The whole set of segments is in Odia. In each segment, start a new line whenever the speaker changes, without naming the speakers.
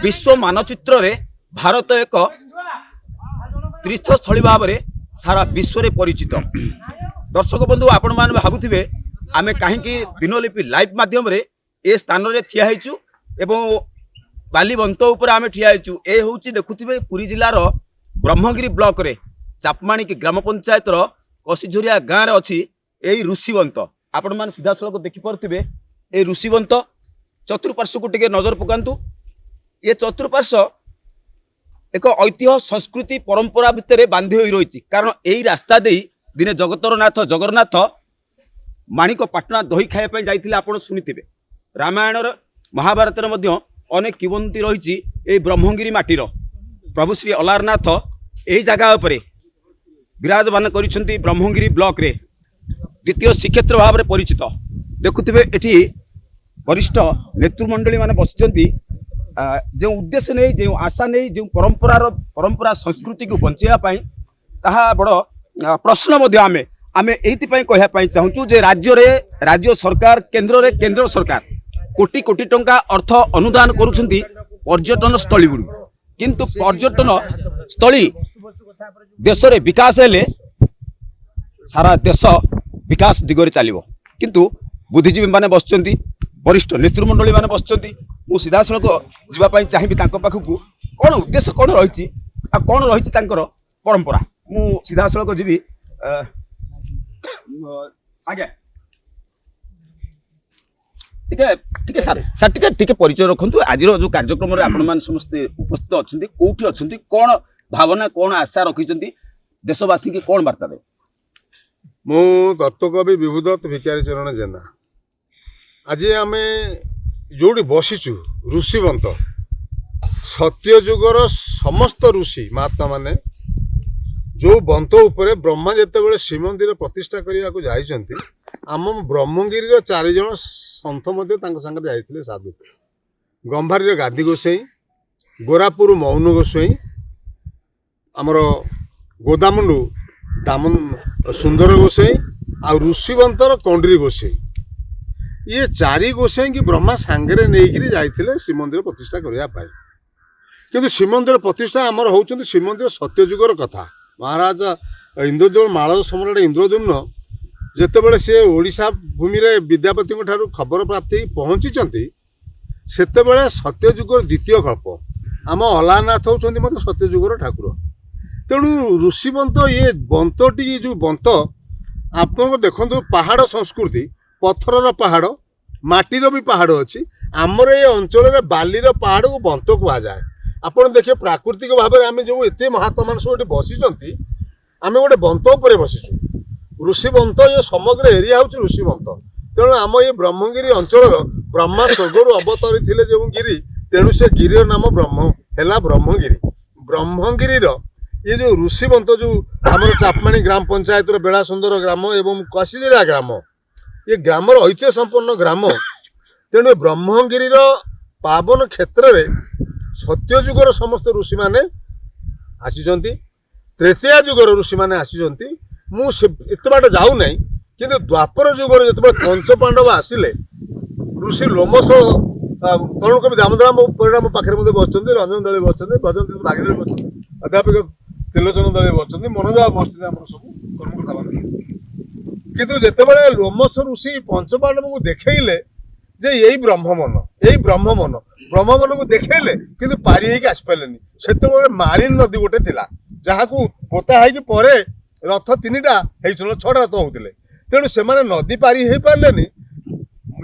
विश्व मानचित्र रे भारत एक तीर्थस्थली भाव में सारा विश्व में परिचित। दर्शक बंधु आपण मैंने भावुवे आमे कहीं दिनलिपि लाइव माध्यम रे ए स्थान रे ठिया हेचु एवं बालीबंत उपर आमे ठिया हेचु। ए होउची देखुथिबे पुरी जिलार ब्रह्मगिरी ब्लॉक रे चापमाणिक ग्राम पंचायत रो कसीझुरिया गाँव रे अछि एई ऋषिवंत। आपण मैंने सीधा सड़क देखि पारुथिबे ए ऋषिवंत। चतुर्पार्श्व को टिके नजर पकांतु। ये चतुर्पार्श्व एक ऐतिह्य संस्कृति परंपरा भितर बांधी होई रही। कारण यही रास्ता दे दिने जगतरनाथ जगन्नाथ माणिक पाटना दही खाइबा जाइथिले। आपण सुनिथिबे रामायण महाभारत अनेक किंवदंती रही। ए ब्रह्मगिरी माटीर प्रभु श्री अलारनाथ यही जगह पर विराजमान करिसेंती। ब्रह्मगिरी ब्लॉक रे द्वितीय श्रीक्षेत्र भाव में परिचित। देखुथिबे एठी वरिष्ठ नेतृमंडली माने बसिचंती। जो उद्देश्य नहीं जो आशा नहीं जो परंपरा संस्कृति को बचाई ताहा बड़ प्रश्न आमे आमे एइथिपाई कहया चाहूँ जे राज्य सरकार केंद्र सरकार कोटी कोटी टंका अर्थ अनुदान करुछंती पर्यटन स्थली गुड़ी। किंतु पर्यटन स्थली देश रे विकास हेले सारा देश विकास दिगरे चलिबो। किंतु बुद्धिजीवी माने बसचंती वरिष्ठ नेतृमंडली माने बसचंती। मु सीधा सड़क जावाई चाहिए पाखक कौन उद्देश्य कौन रही कौन रही परंपरा मु सीधा सड़क जी आज्ञा टिके सार टिके परिचय रखु। आज जो कार्यक्रम आपण मैंने समस्ते उपस्थित अच्छा कौटी अच्छा कौन भावना कौन आशा रखी देशवासी की कौन वार्ता दे।
मु तत्वकवि विभूदत्त भिखारी चरण जेना आज आम जोड़ी बसीचु ऋषिवंत सत्यजुगर समस्त ऋषि महात्मा माने जो बंत उपरे ब्रह्मा जितेबाला श्रीमंदिर प्रतिष्ठा करने को जाइछंती। आम ब्रह्मगिरी 4 जन सन्थ संगे जाइथिले साधु। गंभारी गादी गोसाई, गोरापुर मौन गोसाई, आमर गोदामुंडू दामन सुंदर गोसाई आ ऋषिवंतर कंडरी गोसाई ये 4 गोसाई की ब्रह्मा सांगरे नहीं जाइथिले श्रीमंदिर प्रतिष्ठा करने। किंतु श्रीमंदिर प्रतिष्ठा आमर होउछंती श्रीमंदिर सत्यजुगर कथा। महाराज इंद्रद्युम्न मालव सम्राट इंद्रद्युम्न जेतेबेले से ओडिशा भूमि रे विद्यापति ठारू खबर प्राप्ति पहुंचीचंती सेतेबेले सत्यजुगर द्वितीय कल्प आम अलारनाथ होउछंती मते सत्यजुगर ठाकुर। तेणु ऋषिवंत ये बंतटी जो बंत आपन देखंतु पहाड़ संस्कृति पत्थर पहाड़ माटीर भी पहाड़ अच्छी। आमर ये अंचल बालीर पहाड़ को बंत कहुए। आपड़ देखिए प्राकृतिक भाव में आम जो एत महात्मा मान सब बसीचंती आम गोटे बंत उपर बसीचु। ऋषिवंत ये समग्र एरिया हूँ ऋषिवंत। तेणु आम ये ब्रह्मगिरी अंचल ब्रह्मा स्वर्गर अवतरी थे जो गिरी तेणु से गिरी नाम ब्रह्म है ब्रह्मगिरी। ब्रह्मगिरी ये जो ऋषिवंत जो आम चापमाणी ग्राम पंचायत बेड़ा सुंदर ग्राम एवं कसीजिरा ग्राम ये ग्रामर ऐतिह्य संपन्न ग्राम। तेणु ब्रह्मगिरी पावन क्षेत्र में सत्यजुगर समस्त ऋषि माने आसीचंती। त्रेतया जुगर ऋषि माने आसीचंती। मु एत बाट जाऊ नहीं किंतु द्वापर जुगर जो पंच पांडव आसिले ऋषि लोमस तरुण कवि दामोदर परिणाम पाखे मध्य बसते रंजन दली बसते भजन बागेश्वर बसते अध्यापक त्रिलोचन दली बसते मनोजा बसते आम सब कर्मकर्ता मान। किंतु जेतेबेले लोमस ऋषि पंच पांडव को देखले जे यही ब्रह्ममन को देखले किंतु पारी होइक आसि पारेनी। सेतेबेले मालिन नदी गोटे थिला जहाकू पोता होइक परे रथ 3टा हेइछल 6टा रथ होउतिले। तेणु से माने नदी पारी होई पारलेनी।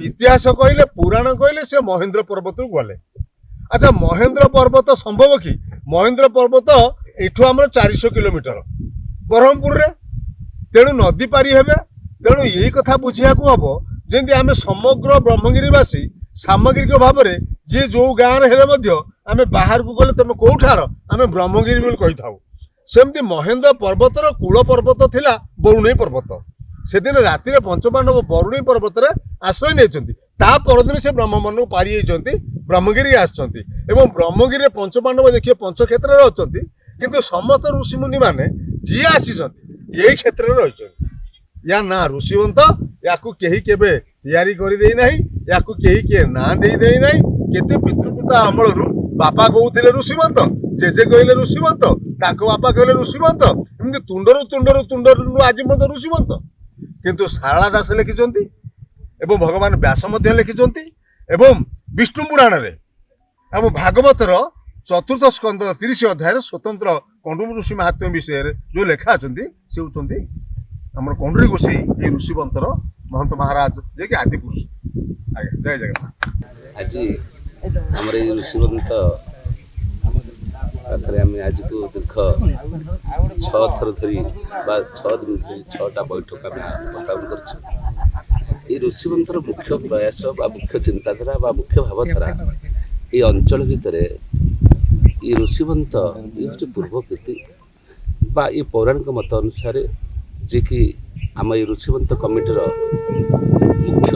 इतिहास कहले पुराण कहले से महेंद्र पर्वत गले। अच्छा महेंद्र पर्वत संभव कि? महेंद्र पर्वत एठू हमर 400 किलोमीटर ब्रह्मपुर रे। तेणु नदी पारी हेबे। तेणु यही कथा बुझिया को हम जमी आम समग्र ब्रह्मगिरीवासी सामग्रिक भाव में जी जो गाँव हेले आम बाहर को गले तुम कौठार आम ब्रह्मगिरी बोली कही था। सेमती महेंद्र पर्वतर कूल पर्वत थिला बरुणई पर्वत। से दिन राति पंचपांडव बरुणई पर्वत आश्रय नहीं परदिन से ब्रह्ममन को पारी ब्रह्मगिरी आसछंती। एवं ब्रह्मगिरी पंचपांडव देखिए पंचक्षेत्र अच्छा किंतु समस्त ऋषिमुनि माने जी आसी यही क्षेत्र में रही। या ना ऋषिवंत या कहीं तैयारी कर ना या कहीं किए ना दे ना केते पितृपिता अमल ବାପା କହୁଥିଲେ ଋଷିମନ୍ତ, ଜେଜେ କହିଲେ ଋଷିମନ୍ତ, ତାଙ୍କ ବାପା କହିଲେ ଋଷିମନ୍ତ, ଏମିତି ତୁଣ୍ଡରୁ ଆଜି ମଧ୍ୟ ଋଷିମନ୍ତ। କିନ୍ତୁ ସାରଳା ଦାସ ଲେଖିଛନ୍ତି ଏବଂ ଭଗବାନ ବ୍ୟାସ ମଧ୍ୟ ଲେଖିଛନ୍ତି ଏବଂ ବିଷ୍ଣୁ ପୁରାଣରେ ଏବଂ ଭାଗବତର 4th ସ୍କନ୍ଦ 30 ଅଧ୍ୟାୟରେ ସ୍ୱତନ୍ତ୍ର କଣ୍ଡୁମ ଋଷି ମାହାତ୍ମ୍ୟ ବିଷୟରେ ଯେଉଁ ଲେଖା ଅଛନ୍ତି ସେ ହେଉଛନ୍ତି ଆମର କଣ୍ଡୁରୀ ଗୋସାଇ, ଏଇ ଋଷିବନ୍ତର ମହନ୍ତ ମହାରାଜ ଯିଏକି ଆଦି ପୁରୁଷ। ଆଜ୍ଞା, ଜୟ ଜଗନ୍ନାଥ।
ଆଜି ଆମର ଏଇ ଋଷିବନ୍ତ ପାଖରେ ଆମେ ଆଜିକୁ ଦୀର୍ଘ 6 ଥର ଧରି ବା 6 ଦିନ ଧରି 6ଟା ବୈଠକ ଆମେ ଉପସ୍ଥାପନ କରିଛୁ। এই ଋଷିବନ୍ତର ମୁଖ୍ୟ ପ୍ରୟାସ ବା ମୁଖ୍ୟ ଚିନ୍ତାଧାରା ବା ମୁଖ୍ୟ ଭାବଧାରା এই ଅଞ୍ଚଳ ଭିତରେ এই ଋଷିବନ୍ତ ଇଏ ହେଉଛି ପୂର୍ବ କୀର୍ତ୍ତି ବା ଏ ପୌରାଣିକ ମତ ଅନୁସାରେ ଯିଏକି ଆମ ଏଇ ଋଷିବନ୍ତ କମିଟିର ମୁଖ୍ୟ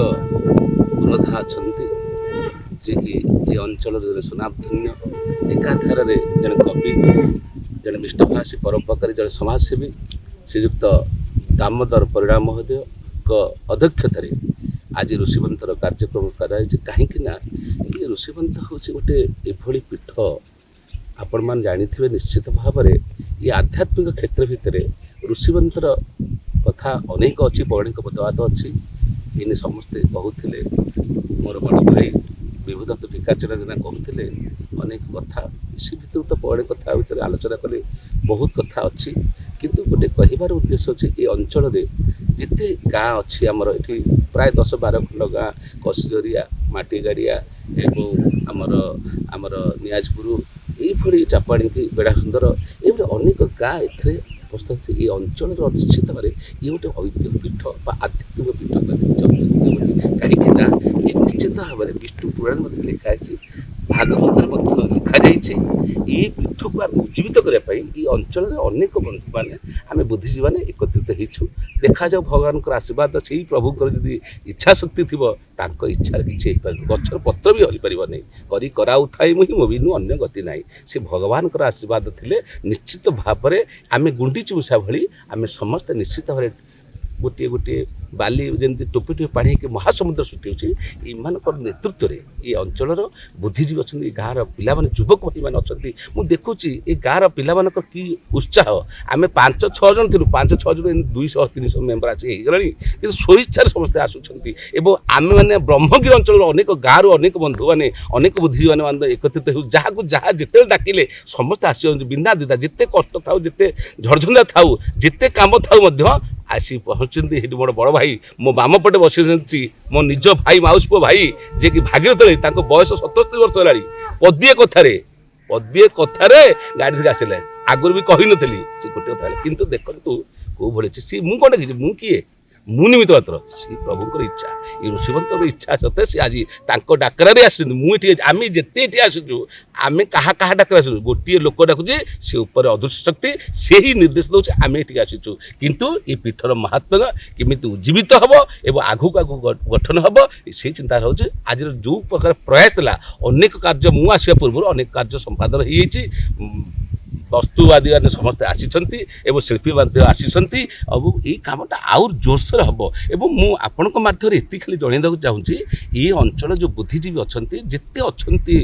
ପୁରୋଧା ଅଛନ୍ତି, ଯିଏକି ଏ ଅଞ୍ଚଳର ଜଣେ ସୁନାମଧନ୍ୟ ଏକାଧାରରେ ଜଣେ କବି, ଜଣେ ମିଷ୍ଟଭାଷୀ ପରୋପକାରୀ, ଜଣେ ସମାଜସେବୀ ଶ୍ରୀଯୁକ୍ତ ଦାମୋଦର ପରିଡ଼ା ମହୋଦୟଙ୍କ ଅଧ୍ୟକ୍ଷତାରେ ଆଜି ଋଷିବନ୍ତର କାର୍ଯ୍ୟକ୍ରମ କରାଯାଇଛି। କାହିଁକି ନା ଏ ଋଷିବନ୍ତ ହେଉଛି ଗୋଟେ ଏଭଳି ପୀଠ, ଆପଣମାନେ ଜାଣିଥିବେ ନିଶ୍ଚିତ ଭାବରେ ଏ ଆଧ୍ୟାତ୍ମିକ କ୍ଷେତ୍ର ଭିତରେ ଋଷିବନ୍ତର କଥା ଅନେକ ଅଛି, ପୌରାଣିକ ମତବାଦ ଅଛି। ଏନେ ସମସ୍ତେ କହୁଥିଲେ, ମୋର ବଡ଼ ଭାଇ ବିଭୁଦତ୍ତ ଭିକାଚରଣ ଜେନା କହୁଥିଲେ ଅନେକ କଥା, ସେ ଭିତରୁ ତ ପୌରାଣିକ କଥା ଭିତରେ ଆଲୋଚନା କଲେ ବହୁତ କଥା ଅଛି। କିନ୍ତୁ ଗୋଟେ କହିବାର ଉଦ୍ଦେଶ୍ୟ ଅଛି, ଏ ଅଞ୍ଚଳରେ ଯେତେ ଗାଁ ଅଛି ଆମର ଏଠି ପ୍ରାୟ 10-12 ଖଣ୍ଡ ଗାଁ, କସିଜରିଆ, ମାଟିଗାଡ଼ିଆ ଏବଂ ଆମର ନିଆଜପୁର, ଏଇଭଳି ଚାପାଣିକି, ବେଢ଼ା ସୁନ୍ଦର, ଏଇଭଳି ଅନେକ ଗାଁ ଏଥିରେ ଉପସ୍ଥିତ। ଏ ଅଞ୍ଚଳର ନିଶ୍ଚିତ ଭାବରେ ଇଏ ଗୋଟେ ଐତିହ୍ୟ ପୀଠ ବା ଆଧ୍ୟାତ୍ମିକ ପୀଠ କାହିଁକି ନା ଏ ନିଶ୍ଚିତ ଭାବରେ ବିଷ୍ଣୁ ପୁରାଣ ମଧ୍ୟ ଲେଖା ହେଇଛି, ଭାଗବତରେ ମଧ୍ୟ ଲେଖାଯାଇଛି। এই ପୀଠକୁ ଆମେ ଉଜ୍ଜୀବିତ କରିବା ପାଇଁ এই ଅଞ୍ଚଳରେ ଅନେକ ବନ୍ଧୁମାନେ ଆମେ ବୁଦ୍ଧିଜୀବୀମାନେ ଏକତ୍ରିତ ହେଇଛୁ। ଦେଖାଯାଉ ଭଗବାନଙ୍କର ଆଶୀର୍ବାଦ, ସେଇ ପ୍ରଭୁଙ୍କର ଯଦି ଇଚ୍ଛା ଶକ୍ତି ଥିବ ତାଙ୍କ ଇଚ୍ଛାରେ କିଛି ହେଇପାରିବ। ଗଛର ପତ୍ର ବି ହଲିପାରିବ ନାହିଁ, କରି କରାଉଥାଏ ମୁହିଁ ମୋ ବିନୁ ଅନ୍ୟ ଗତି ନାହିଁ। ସେ ଭଗବାନଙ୍କର ଆଶୀର୍ବାଦ ଥିଲେ ନିଶ୍ଚିତ ଭାବରେ ଆମେ ଗୁଣ୍ଡିଚି ମୂଷା ଭଳି ଆମେ ସମସ୍ତେ ନିଶ୍ଚିତ ଭାବରେ ଗୋଟିଏ ଗୋଟିଏ ବାଲି ଯେମିତି ଟୋପେ ଟୋପେ ପାଣି ହେଇକି ମହାସମୁଦ୍ର ସୃଷ୍ଟି ହେଉଛି, ଏମାନଙ୍କର ନେତୃତ୍ୱରେ ଏ ଅଞ୍ଚଳର ବୁଦ୍ଧିଜୀବୀ ଅଛନ୍ତି, ଏ ଗାଁର ପିଲାମାନେ, ଯୁବକମାନେ ଅଛନ୍ତି। ମୁଁ ଦେଖୁଛି ଏ ଗାଁର ପିଲାମାନଙ୍କର କି ଉତ୍ସାହ। ଆମେ 5-6 ଜଣ ଥିଲୁ, 5-6 ଜଣ 200-300 ମେମ୍ବର ଆସି ହେଇଗଲାଣି, କିନ୍ତୁ ସ୍ୱଇଚ୍ଛାରେ ସମସ୍ତେ ଆସୁଛନ୍ତି। ଏବଂ ଆମେମାନେ ବ୍ରହ୍ମଗିରି ଅଞ୍ଚଳର ଅନେକ ଗାଁରୁ ଅନେକ ବନ୍ଧୁମାନେ, ଅନେକ ବୁଦ୍ଧିଜୀବୀମାନେ ଏକତ୍ରିତ ହେଉ, ଯାହାକୁ ଯାହା ଯେତେବେଳେ ଡାକିଲେ ସମସ୍ତେ ଆସିଛନ୍ତି। ବିନା ଦ୍ୱିଧା, ଯେତେ କଷ୍ଟ ଥାଉ, ଯେତେ ଝଡ଼ଝଞ୍ଜା ଥାଉ, ଯେତେ କାମ ଥାଉ ମଧ୍ୟ ଆସି ପହଞ୍ଚନ୍ତି। ସେଠି ମୋର ବଡ଼ ଭାଇ ମୋ ବାମ ପଟେ ବସିଛନ୍ତି, ମୋ ନିଜ ଭାଇ, ମାଉସୀ ପୁଅ ଭାଇ, ଯିଏକି ଭାଗୀରଥ, ତାଙ୍କ ବୟସ 77 ବର୍ଷ ହେଲାଣି। ପଦିଏ କଥାରେ ଗାଡ଼ି ଧରି ଆସିଲେ, ଆଗରୁ ବି କହିନଥିଲି, ସେ ଗୋଟେ କଥା ହେଲେ। କିନ୍ତୁ ଦେଖନ୍ତୁ କେଉଁ ଭଳି ଅଛି ସିଏ, ମୁଁ କ'ଣ ଦେଖିଛି, ମୁଁ କିଏ, ମୁଁ ନିମିତ୍ତ ମାତ୍ର, ସେ ପ୍ରଭୁଙ୍କର ଇଚ୍ଛା, ଏ ଋଷିବନ୍ତର ଇଚ୍ଛା ସତ୍ତ୍ୱେ ସେ ଆଜି ତାଙ୍କ ଡାକରାରେ ଆସିଛନ୍ତି। ମୁଁ ଏଠି, ଆମେ ଯେତେ ଏଠି ଆସିଛୁ, ଆମେ କାହା ଡାକରା ଆସିଛୁ, ଗୋଟିଏ ଲୋକ ଡାକୁଛି, ସେ ଉପରେ ଅଦୃଶ୍ୟ ଶକ୍ତି, ସେ ହିଁ ନିର୍ଦ୍ଦେଶ ଦେଉଛି, ଆମେ ଏଠିକି ଆସିଛୁ। କିନ୍ତୁ ଏ ପୀଠର ମହାତ୍ମ୍ୟ କେମିତି ଉଜ୍ଜୀବିତ ହେବ ଏବଂ ଆଗକୁ ଗଠନ ହେବ, ସେଇ ଚିନ୍ତା ହେଉଛି। ଆଜିର ଯେଉଁ ପ୍ରକାର ପ୍ରୟାସ ଥିଲା, ଅନେକ କାର୍ଯ୍ୟ ମୁଁ ଆସିବା ପୂର୍ବରୁ ଅନେକ କାର୍ଯ୍ୟ ସମ୍ପାଦନ ହେଇଯାଇଛି। ବସ୍ତୁବାଦୀମାନେ ସମସ୍ତେ ଆସିଛନ୍ତି ଏବଂ ଶିଳ୍ପୀ ମଧ୍ୟ ଆସିଛନ୍ତି ଏବଂ ଏଇ କାମଟା ଆହୁରି ଜୋରସୋର ହେବ। ଏବଂ ମୁଁ ଆପଣଙ୍କ ମାଧ୍ୟମରେ ଏତିକି ଖାଲି ଜଣାଇବାକୁ ଚାହୁଁଛି, ଏ ଅଞ୍ଚଳ ଯେଉଁ ବୁଦ୍ଧିଜୀବୀ ଅଛନ୍ତି, ଯେତେ ଅଛନ୍ତି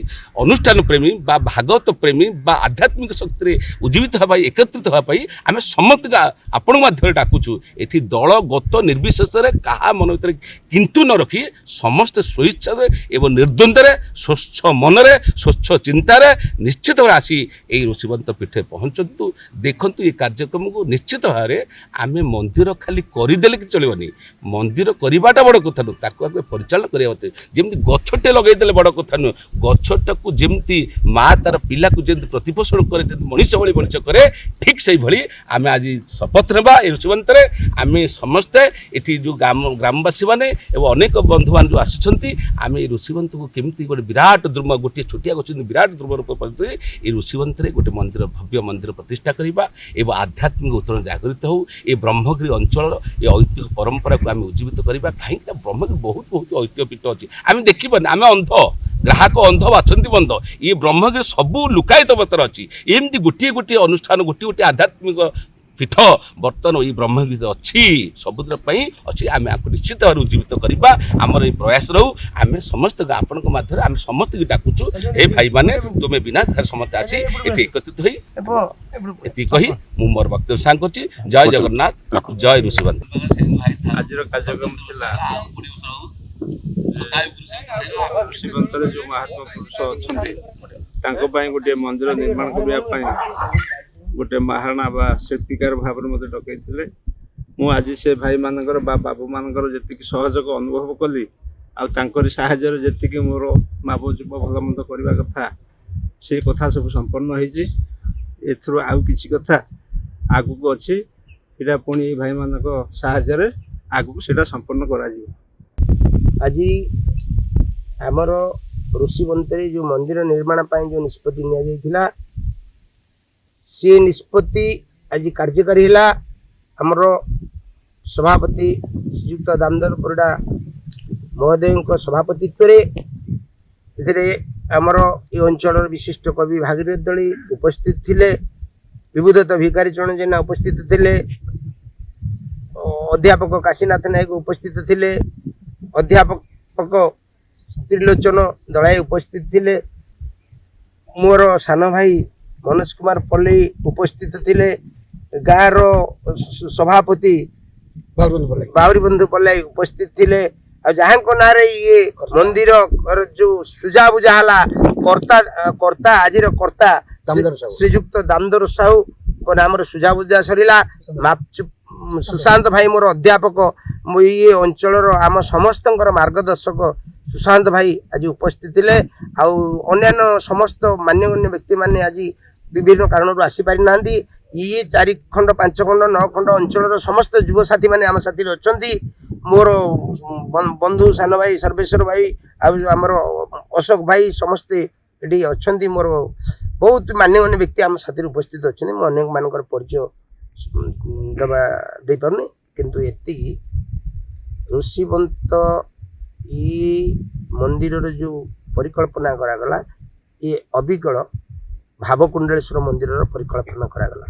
ଅନୁଷ୍ଠାନ ପ୍ରେମୀ ବା ଭାଗବତ ପ୍ରେମୀ ବା ଆଧ୍ୟାତ୍ମିକ ଶକ୍ତିରେ ଉଜ୍ଜୀବିତ ହେବା ପାଇଁ, ଏକତ୍ରିତ ହେବା ପାଇଁ ଆମେ ସମସ୍ତଙ୍କୁ ଆପଣଙ୍କ ମାଧ୍ୟମରେ ଡାକୁଛୁ। ଏଠି ଦଳ ଗତ ନିର୍ବିଶେଷରେ କାହା ମନ ଭିତରେ କିନ୍ତୁ ନ ରଖି ସମସ୍ତେ ସ୍ୱଇଚ୍ଛାରେ ଏବଂ ନିର୍ଦ୍ୱନ୍ଦ୍ୱରେ, ସ୍ୱଚ୍ଛ ମନରେ, ସ୍ୱଚ୍ଛ ଚିନ୍ତାରେ ନିଶ୍ଚିତ ଭାବରେ ଆସି ଏହି ଋଷିବନ୍ତ ପୀଠ ପହଞ୍ଚନ୍ତୁ। ଦେଖନ୍ତୁ ଏ କାର୍ଯ୍ୟକ୍ରମକୁ ନିଶ୍ଚିତ ଭାବରେ ଆମେ ମନ୍ଦିର ଖାଲି କରିଦେଲେ କିଛି ଚଳିବନି, ମନ୍ଦିର କରିବାଟା ବଡ଼ କଥା ନୁହେଁ, ତାକୁ ଆମେ ପରିଚାଳନା କରିବା କଥା। ଯେମିତି ଗଛଟେ ଲଗାଇଦେଲେ ବଡ଼ କଥା ନୁହେଁ, ଗଛଟାକୁ ଯେମିତି ମା ତାର ପିଲାକୁ ଯେମିତି ପ୍ରତିପୋଷଣ କରେ, ଯେମିତି ମଣିଷ ଭଳି ମଣିଷ କରେ, ଠିକ୍ ସେଇଭଳି ଆମେ ଆଜି ଶପଥ ନେବା। ଏ ଋଷିବନ୍ତରେ ଆମେ ସମସ୍ତେ ଏଠି ଯେଉଁ ଗ୍ରାମବାସୀମାନେ ଏବଂ ଅନେକ ବନ୍ଧୁମାନେ ଯେଉଁ ଆସିଛନ୍ତି, ଆମେ ଏ ଋଷିବନ୍ତକୁ କେମିତି ଗୋଟେ ବିରାଟ ଦ୍ରୁମ, ଗୋଟିଏ ଛୋଟିଆ ଗଛ ବିରାଟ ଦ୍ରୁମ ରୂପ ପରିଚୟ, ଏ ଋଷିବନ୍ତରେ ଗୋଟେ ମନ୍ଦିର, ଭବ୍ୟ ମନ୍ଦିର ପ୍ରତିଷ୍ଠା କରିବା ଏବଂ ଆଧ୍ୟାତ୍ମିକ ଉତ୍ତରଣ ଜାଗରିତ ହେଉ। ଏ ବ୍ରହ୍ମଗିରି ଅଞ୍ଚଳର ଏ ଐତିହ୍ୟ ପରମ୍ପରାକୁ ଆମେ ଉଜ୍ଜୀବିତ କରିବା। କାହିଁକିନା ବ୍ରହ୍ମଗିରି ବହୁତ ଐତିହ୍ୟ ପୀଠ ଅଛି, ଆମେ ଦେଖିପାରୁନି, ଆମେ ଅନ୍ଧ, ଗ୍ରାହକ ଅନ୍ଧ ବାଛନ୍ତି ବନ୍ଧ। ଏ ବ୍ରହ୍ମଗିରି ସବୁ ଲୁକାୟିତ ମତରେ ଅଛି। ଏମିତି ଗୋଟିଏ ଗୋଟିଏ ଅନୁଷ୍ଠାନ, ଗୋଟିଏ ଗୋଟିଏ ଆଧ୍ୟାତ୍ମିକ ପୀଠ ବର୍ତ୍ତମାନ ଏଇ ବ୍ରହ୍ମଗିରି ଅଛି ସବୁଦିନ ପାଇଁ ଅଛି। ଆମେ ଆକୁ ନିଶ୍ଚିତ ଭାବରେ ଉଜ୍ଜୀବିତ କରିବା। ଆମର ଏଇ ପ୍ରୟାସ ରହୁ। ଆମେ ସମସ୍ତେ ଆପଣଙ୍କ ମାଧ୍ୟମରେ ଆମେ ସମସ୍ତଙ୍କୁ ଡାକୁଛୁ, ଏ ଭାଇମାନେ ତୁମେ ବିନା ସମସ୍ତେ ଆସି ଏଠି ଏକତ୍ରିତ ହୋଇ ଏତିକି କହି ମୁଁ ମୋର ବକ୍ତବ୍ୟ ସାଙ୍ଗ କରୁଛି। ଜୟ ଜଗନ୍ନାଥ, ଜୟ ଋଷିବନ୍ଧ।
ଆଜିର କାର୍ଯ୍ୟକ୍ରମ ଥିଲା ଋଷିବନ୍ତରେ ଯେଉଁ ମହାତ୍ମା ପୁରୁଷ ଅଛନ୍ତି ତାଙ୍କ ପାଇଁ ଗୋଟିଏ ମନ୍ଦିର ନିର୍ମାଣ କରିବା ପାଇଁ ଗୋଟେ ମହାରଣା ବା ଶିଳ୍ପୀକାର ଭାବରେ ମୋତେ ଡକାଇଥିଲେ। ମୁଁ ଆଜି ସେ ଭାଇମାନଙ୍କର ବା ବାବୁମାନଙ୍କର ଯେତିକି ସହଯୋଗ ଅନୁଭବ କଲି ଆଉ ତାଙ୍କରି ସାହାଯ୍ୟରେ ଯେତିକି ମୋର ମା ପୁଅ ଯୁବ ଭଲ ମନ୍ଦ କରିବା କଥା ସେ କଥା ସବୁ ସମ୍ପନ୍ନ ହେଇଛି। ଏଥିରୁ ଆଉ କିଛି କଥା ଆଗକୁ ଅଛି, ସେଇଟା ପୁଣି ଏଇ ଭାଇମାନଙ୍କ ସାହାଯ୍ୟରେ ଆଗକୁ ସେଇଟା ସମ୍ପନ୍ନ କରାଯିବ।
ଆଜି ଆମର ଋଷିବନ୍ତରେ ଯେଉଁ ମନ୍ଦିର ନିର୍ମାଣ ପାଇଁ ଯେଉଁ ନିଷ୍ପତ୍ତି ନିଆଯାଇଥିଲା ସେ ନିଷ୍ପତ୍ତି ଆଜି କାର୍ଯ୍ୟକାରୀ ହେଲା। ଆମର ସଭାପତି ଶ୍ରୀଯୁକ୍ତ ଦାମୋଦର ପରିଡ଼ା ମହୋଦୟଙ୍କ ସଭାପତିତ୍ୱରେ ଏଥିରେ ଆମର ଏ ଅଞ୍ଚଳର ବିଶିଷ୍ଟ କବି ଭାଗୀରଥ ଦଳୀ ଉପସ୍ଥିତ ଥିଲେ, ବିଭୁଦତ୍ତ ଭିକାରୀ ଚରଣ ଜେନା ଉପସ୍ଥିତ ଥିଲେ, ଅଧ୍ୟାପକ କାଶୀନାଥ ନାୟକ ଉପସ୍ଥିତ ଥିଲେ, ଅଧ୍ୟାପକ ତ୍ରିଲୋଚନ ଦଳାଇ ଉପସ୍ଥିତ ଥିଲେ, ମୋର ସାନ ଭାଇ ମନୋଜ କୁମାର ପଲ୍ଲୀ ଉପସ୍ଥିତ ଥିଲେ, ଗାଁର ସଭାପତି ବାଉରୀ ବନ୍ଧୁ ପଲ୍ଲାଇ ଉପସ୍ଥିତ ଥିଲେ। ଆଉ ଯାହାଙ୍କ ନାଁରେ ଇଏ ମନ୍ଦିର ଯୋଉ ସୁଜା ବୁଝା ହେଲା କର୍ତ୍ତା ଆଜିର କର୍ତ୍ତା ଶ୍ରୀଯୁକ୍ତ ଦାମୋଦର ସାହୁଙ୍କ ନାମରେ ସୁଜା ବୁଝା ସରିଲା। ସୁଶାନ୍ତ ଭାଇ ମୋର ଅଧ୍ୟାପକ, ଇଏ ଅଞ୍ଚଳର ଆମ ସମସ୍ତଙ୍କର ମାର୍ଗଦର୍ଶକ ସୁଶାନ୍ତ ଭାଇ ଆଜି ଉପସ୍ଥିତ ଥିଲେ। ଆଉ ଅନ୍ୟାନ୍ୟ ସମସ୍ତ ମାନ୍ୟଗଣ୍ୟ ବ୍ୟକ୍ତିମାନେ ଆଜି ବିଭିନ୍ନ କାରଣରୁ ଆସିପାରିନାହାନ୍ତି। ଇଏ 4 ଖଣ୍ଡ 5 ଖଣ୍ଡ 9 ଖଣ୍ଡ ଅଞ୍ଚଳର ସମସ୍ତ ଯୁବସାଥୀମାନେ ଆମ ସାଥିରେ ଅଛନ୍ତି। ମୋର ବନ୍ଧୁ ସାନ ଭାଇ ସର୍ବେଶ୍ୱର ଭାଇ ଆଉ ଆମର ଅଶୋକ ଭାଇ ସମସ୍ତେ ଏଠି ଅଛନ୍ତି। ମୋର ବହୁତ ମାନ୍ୟଗଣ୍ୟ ବ୍ୟକ୍ତି ଆମ ସାଥିରେ ଉପସ୍ଥିତ ଅଛନ୍ତି। ମୁଁ ଅନେକମାନଙ୍କର ପରିଚୟ ଦେଇପାରୁନି, କିନ୍ତୁ ଏତିକି ଋଷିବନ୍ତ ଇଏ ମନ୍ଦିରର ଯେଉଁ ପରିକଳ୍ପନା କରାଗଲା ଏ ଅବିକଳ ଭାବକୁଣ୍ଡଳେଶ୍ୱର ମନ୍ଦିରର ପରିକଳ୍ପନା କରାଗଲା।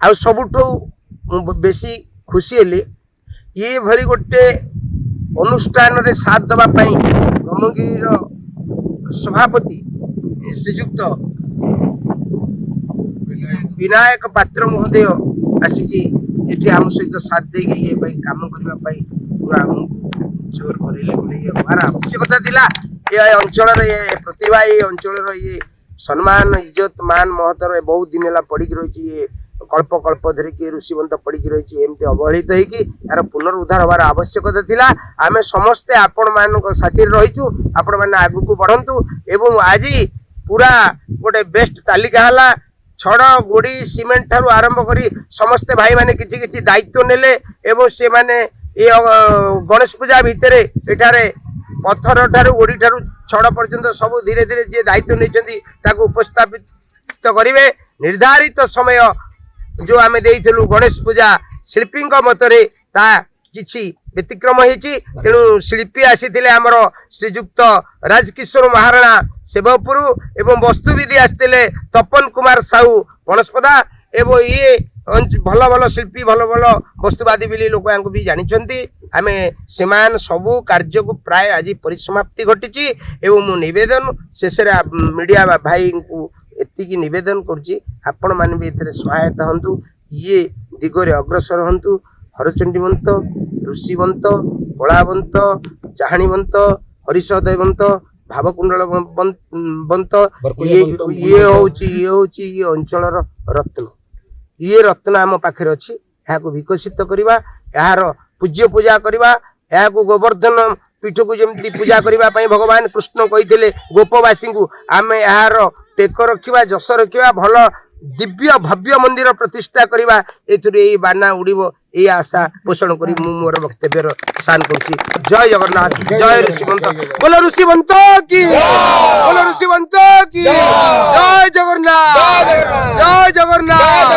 ଆଉ ସବୁଠୁ ମୁଁ ବେଶୀ ଖୁସି ହେଲି ଏଭଳି ଗୋଟେ ଅନୁଷ୍ଠାନରେ ସାଥ ଦେବା ପାଇଁ ବ୍ରହ୍ମଗିରିର ସଭାପତି ଶ୍ରୀଯୁକ୍ତ ବିନାୟକ ପାତ୍ର ମହୋଦୟ ଆସିକି ଏଠି ଆମ ସହିତ ସାଥ ଦେଇକି ଇଏ ପାଇଁ କାମ କରିବା ପାଇଁ ପୁରା ଆମକୁ ଜୋର କରେଇଲେ ବୋଲି ହବାର ଆବଶ୍ୟକତା ଥିଲା। ଏ ଅଞ୍ଚଳର ଏ ପ୍ରତିଭା, ଏ ଅଞ୍ଚଳର ଇଏ ସମ୍ମାନ ଇଜ୍ଜତ ମାନ ମହତର ବହୁତ ଦିନ ହେଲା ପଡ଼ିକି ରହିଛି। ଇଏ କଳ୍ପ କଳ୍ପ ଧରିକି ଋଷିବନ୍ତ ପଡ଼ିକି ରହିଛି, ଏମିତି ଅବହେଳିତ ହେଇକି ଏହାର ପୁନରୁଦ୍ଧାର ହେବାର ଆବଶ୍ୟକତା ଥିଲା। ଆମେ ସମସ୍ତେ ଆପଣମାନଙ୍କ ସାଥିରେ ରହିଛୁ, ଆପଣମାନେ ଆଗକୁ ବଢ଼ନ୍ତୁ। ଏବଂ ଆଜି ପୁରା ଗୋଟେ ବେଷ୍ଟ ତାଲିକା ହେଲା। ଛଡ଼ ଗୋଡ଼ି ସିମେଣ୍ଟ ଠାରୁ ଆରମ୍ଭ କରି ସମସ୍ତେ ଭାଇମାନେ କିଛି କିଛି ଦାୟିତ୍ୱ ନେଲେ ଏବଂ ସେମାନେ ଏ ଗଣେଶ ପୂଜା ଭିତରେ ଏଠାରେ ପଥର ଠାରୁ ଗୋଡ଼ି ଠାରୁ ଛଡ଼ ପର୍ଯ୍ୟନ୍ତ ସବୁ ଧୀରେ ଧୀରେ ଯିଏ ଦାୟିତ୍ୱ ନେଇଛନ୍ତି ତାକୁ ଉପସ୍ଥାପିତ କରିବେ। ନିର୍ଦ୍ଧାରିତ ସମୟ ଯେଉଁ ଆମେ ଦେଇଥିଲୁ ଗଣେଶ ପୂଜା ଶିଳ୍ପୀଙ୍କ ମତରେ ତାହା କିଛି ବ୍ୟତିକ୍ରମ ହେଇଛି। ତେଣୁ ଶିଳ୍ପୀ ଆସିଥିଲେ ଆମର ଶ୍ରୀଯୁକ୍ତ ରାଜକିଶୋର ମହାରଣା ସେବପୁର ଏବଂ ବସ୍ତୁବିଧି ଆସିଥିଲେ ତପନ କୁମାର ସାହୁ ପଣସପଦା। ଏବଂ ଇଏ ଭଲ ଭଲ ଶିଳ୍ପୀ ଭଲ ଭଲ ବସ୍ତୁବାଦୀ ବୋଲି ଲୋକ ୟାଙ୍କୁ ବି ଜାଣିଛନ୍ତି। ଆମେ ସେମାନେ ସବୁ କାର୍ଯ୍ୟକୁ ପ୍ରାୟ ଆଜି ପରିସମାପ୍ତି ଘଟିଛି। ଏବଂ ମୁଁ ନିବେଦନ ଶେଷରେ ମିଡ଼ିଆ ଭାଇଙ୍କୁ ଏତିକି ନିବେଦନ କରୁଛି, ଆପଣମାନେ ବି ଏଥିରେ ସହାୟତା ହୁଅନ୍ତୁ, ଇଏ ଦିଗରେ ଅଗ୍ରସର ହୁଅନ୍ତୁ। ହରଚଣ୍ଡୀବନ୍ତ, ଋଷିବନ୍ତ, କଳାବନ୍ତ, ଚାହାଣୀବନ୍ତ, ହରିସହଦେବନ୍ତ, ଭାବକୁଣ୍ଡଳ ବନ୍ତ ଇଏ ହଉଛି ଇଏ ଅଞ୍ଚଳର ରତ୍ନ। ଇଏ ରତ୍ନ ଆମ ପାଖରେ ଅଛି। ଏହାକୁ ବିକଶିତ କରିବା, ଏହାର ପୂଜ୍ୟ ପୂଜା କରିବା, ଏହାକୁ ଗୋବର୍ଦ୍ଧନ ପୀଠକୁ ଯେମିତି ପୂଜା କରିବା ପାଇଁ ଭଗବାନ କୃଷ୍ଣ କହିଥିଲେ ଗୋପବାସୀଙ୍କୁ, ଆମେ ଏହାର ଟେକ ରଖିବା, ଯଶ ରଖିବା, ଭଲ ଦିବ୍ୟ ଭବ୍ୟ ମନ୍ଦିର ପ୍ରତିଷ୍ଠା କରିବା। ଏଥିରୁ ଏଇ ବାନା ଉଡ଼ିବ, ଏଇ ଆଶା ପୋଷଣ କରି ମୁଁ ମୋର ବକ୍ତବ୍ୟର ସାନ କରୁଛି। ଜୟ ଜଗନ୍ନାଥ, ଜୟ ଋଷିବନ୍ତ, ବୋଲ ଋଷିବନ୍ତ କି, ବୋଲ ଋଷିବନ୍ତ କି, ଜୟ ଜଗନ୍ନାଥ, ଜୟ ଜଗନ୍ନାଥ।